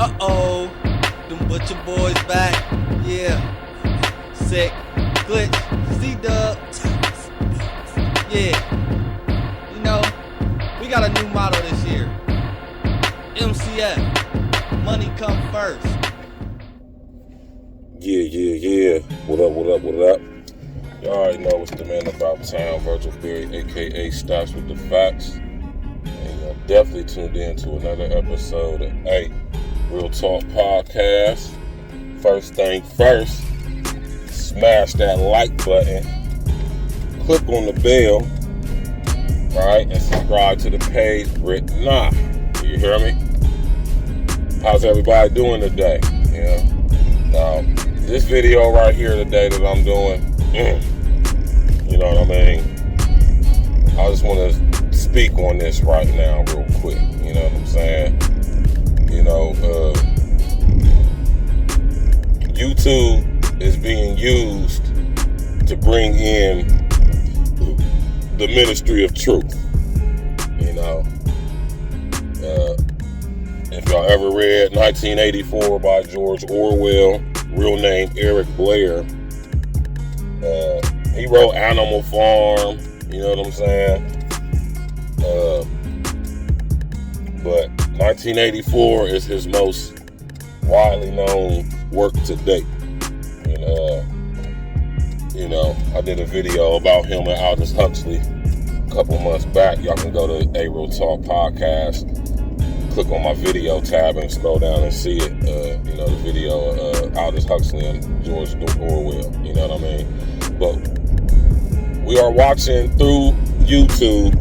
Uh-oh, them butcher boys back. Yeah, sick, glitch, C-dub. Yeah, you know, we got a new motto this year. MCF, money come first. Yeah. What up? You already know it's the man about town, Virgil Berry, a.k.a. Stops with the Facts. And you're definitely tuned in to another episode of Real Talk Podcast. First thing first, smash that like button, click on the bell, right, and subscribe to the page right now. You hear me? How's everybody doing today? Yeah. Now, this video right here today that I'm doing, you know what I mean? I just want to speak on this right now real quick. You know what I'm saying? You know, YouTube is being used to bring in the ministry of truth. You know, if y'all ever read 1984 by George Orwell, real name Eric Blair, he wrote Animal Farm, you know what I'm saying? But 1984 is his most widely known work to date. And, you know, I did a video about him and Aldous Huxley a couple months back. Y'all can go to A Real Talk Podcast, click on my video tab and scroll down and see it. You know, the video of Aldous Huxley and George Orwell, you know what I mean? But we are watching through YouTube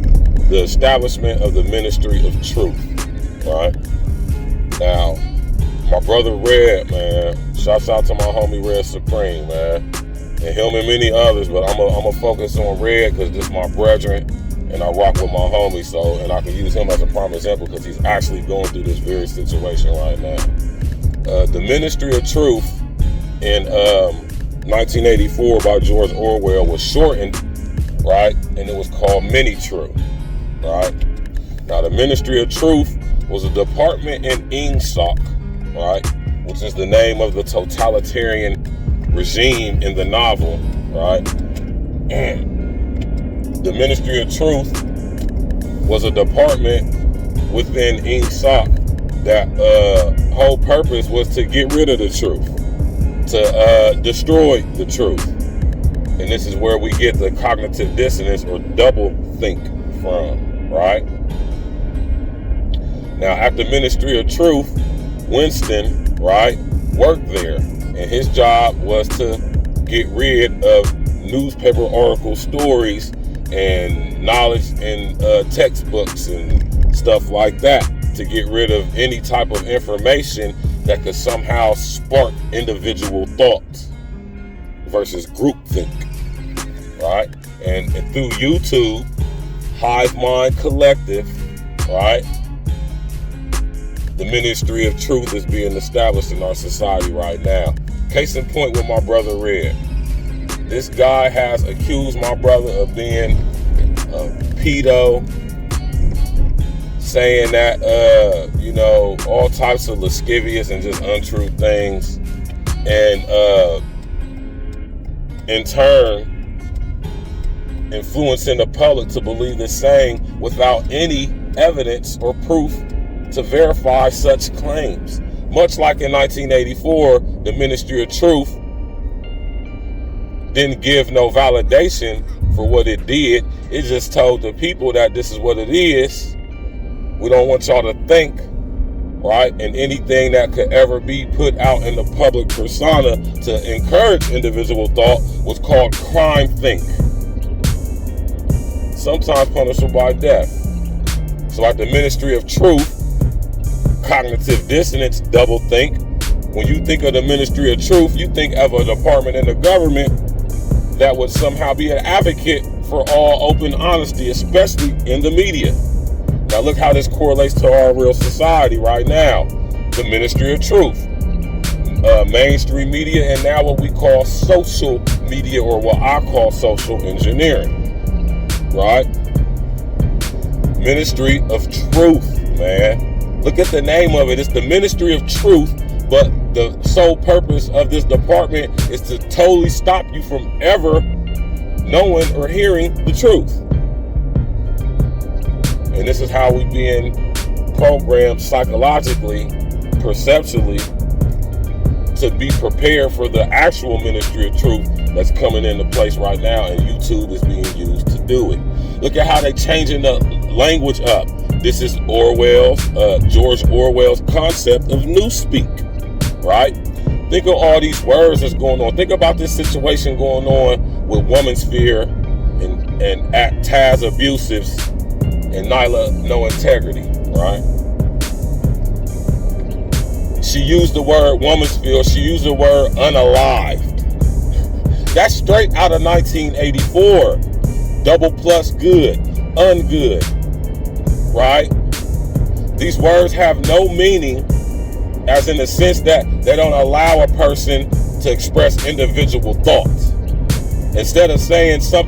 the establishment of the ministry of truth, right? Now, my brother Red, man, shouts out to my homie Red Supreme, man, and him and many others, but I'm gonna focus on Red because this is my brethren, and I rock with my homie, so, and I can use him as a prime example because he's actually going through this very situation right now. The ministry of truth in 1984 by George Orwell was shortened, right, and it was called Mini-True, right? Now, the Ministry of Truth was a department in INGSOC, right, which is the name of the totalitarian regime in the novel, right? The Ministry of Truth was a department within INGSOC that whole purpose was to get rid of the truth, to destroy the truth. And this is where we get the cognitive dissonance or double think from, right? Now, after Ministry of Truth, Winston, right, worked there. And his job was to get rid of newspaper article stories and knowledge and textbooks and stuff like that, to get rid of any type of information that could somehow spark individual thoughts versus groupthink, right? And through YouTube, Hive Mind Collective, right, the ministry of truth is being established in our society right now. Case in point with my brother Red. This guy has accused my brother of being a pedo, saying that, you know, all types of lascivious and just untrue things. And in turn, influencing the public to believe the same without any evidence or proof to verify such claims. Much like in 1984, the Ministry of Truth didn't give no validation for what it did. It just told the people that this is what it is. We don't want y'all to think, right? And anything that could ever be put out in the public persona to encourage individual thought was called crime think, sometimes punishable by death. So at the Ministry of Truth, cognitive dissonance, double think. When you think of the Ministry of Truth, you think of a department in the government that would somehow be an advocate for all open honesty, especially in the media. Now look how this correlates to our real society right now. The Ministry of Truth, mainstream media, and now what we call social media, or what I call social engineering, right? Ministry of Truth, man. Look at the name of it. It's the Ministry of Truth, but the sole purpose of this department is to totally stop you from ever knowing or hearing the truth. And this is how we're being programmed psychologically, perceptually, to be prepared for the actual ministry of truth that's coming into place right now, and YouTube is being used to do it. Look at how they changing the language up. This is George Orwell's concept of newspeak, right? Think of all these words that's going on. Think about this situation going on with Woman's Fear and Taz Abusives and Nyla No Integrity, right? She used the word woman's feel. She used the word unalived. That's straight out of 1984. Double plus good, ungood, right? These words have no meaning, as in the sense that they don't allow a person to express individual thoughts. Instead of saying instead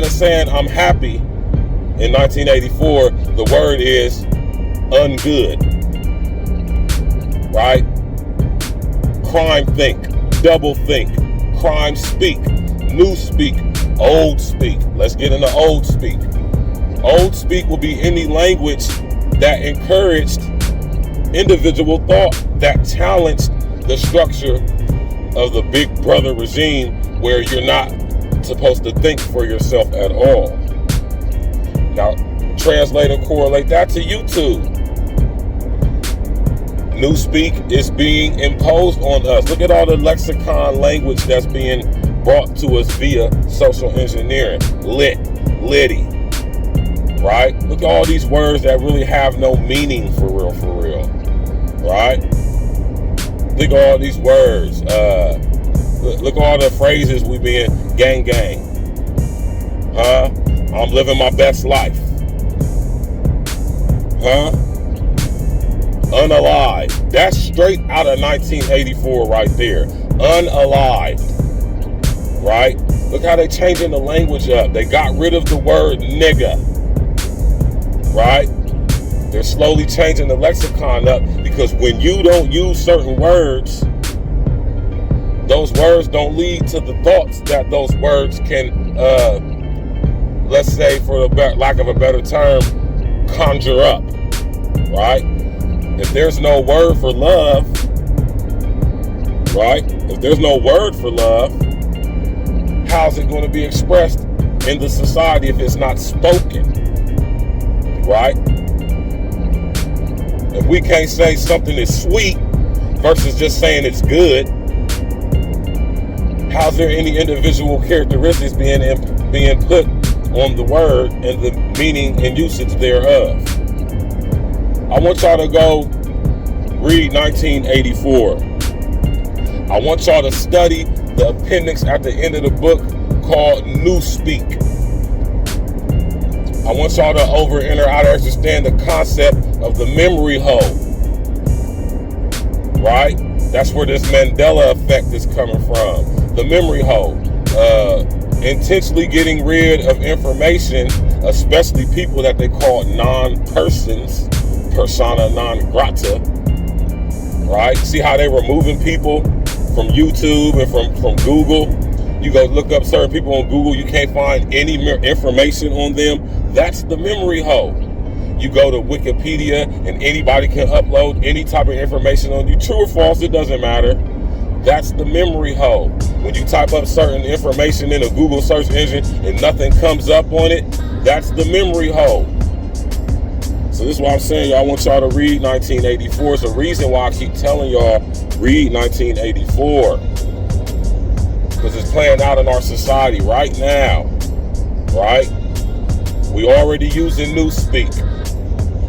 of saying I'm happy in 1984, the word is ungood, right? Crime think, double think, crime speak, new speak, old speak. Let's get into old speak. Old speak will be any language that encouraged individual thought, that challenged the structure of the big brother regime where you're not supposed to think for yourself at all. Now, translate and correlate that to YouTube. Newspeak is being imposed on us. Look at all the lexicon language that's being brought to us via social engineering. Litty, right? Look at all these words that really have no meaning for real, right? Look at all these words. Look at all the phrases we being gang. I'm living my best life. Unalived. That's straight out of 1984 right there. Unalived. Right? Look how they changing the language up. They got rid of the word nigga. Right? They're slowly changing the lexicon up, because when you don't use certain words, those words don't lead to the thoughts that those words can, let's say, for the lack of a better term, conjure up. Right? If there's no word for love, right? If there's no word for love, how's it going to be expressed in the society if it's not spoken? Right? If we can't say something is sweet versus just saying it's good, how's there any individual characteristics being put on the word and the meaning and usage thereof? I want y'all to go read 1984. I want y'all to study the appendix at the end of the book called NEWSPEAK. I want y'all to understand the concept of the memory hole. Right? That's where this Mandela effect is coming from. The memory hole. Intentionally getting rid of information, especially people that they call non-persons, persona non grata, right? See how they removing people from YouTube and from Google? You go look up certain people on Google, you can't find any information on them. That's the memory hole. You go to Wikipedia and anybody can upload any type of information on you. True or false, it doesn't matter. That's the memory hole. When you type up certain information in a Google search engine and nothing comes up on it, that's the memory hole. So this is why I'm saying, y'all, I want y'all to read 1984. It's the reason why I keep telling y'all, read 1984. Because it's playing out in our society right now. Right? We already using newspeak.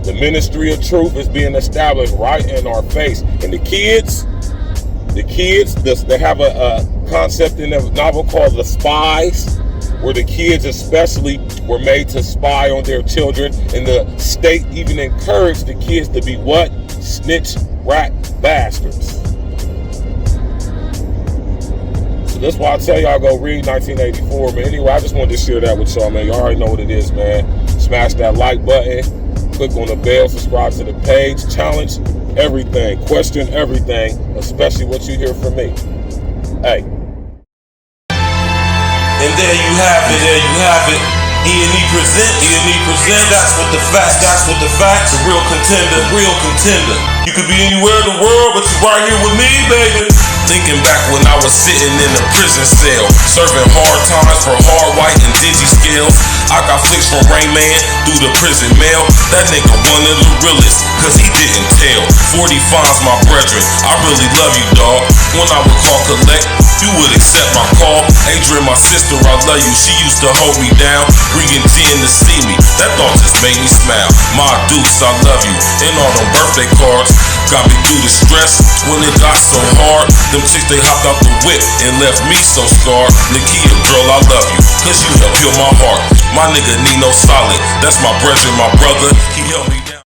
The ministry of truth is being established right in our face. And the kids, they have a concept in the novel called The Spies, where the kids especially were made to spy on their children, and the state even encouraged the kids to be what? Snitch, rat, bastards. So that's why I tell y'all go read 1984, man. Anyway, I just wanted to share that with y'all, man. Y'all already know what it is, man. Smash that like button, Click on the bell, subscribe to the page, challenge everything, question everything, especially what you hear from me. Hey. And there you have it, E&E present, that's what the facts, the real contender. You could be anywhere in the world, but you right here with me, baby. Thinking back when I was sitting in a prison cell, serving hard times for hard white and dingy scales. I got flicks from Rain Man through the prison mail. That nigga one of the realest, cause he didn't tell. 40 fines, my brethren, I really love you, dog. When I would call collect, you would accept my call. Adrian, my sister, I love you, she used to hold me down. Bringing 10 to see me, that thought just made me smile. My Dukes, I love you, and all them birthday cards got me through the stress when it got so hard. Them chicks, they hopped out the whip and left me so scarred. Nakia, girl, I love you, cause you help heal my heart. My nigga Nino Solid, that's my brethren, my brother, he helped me.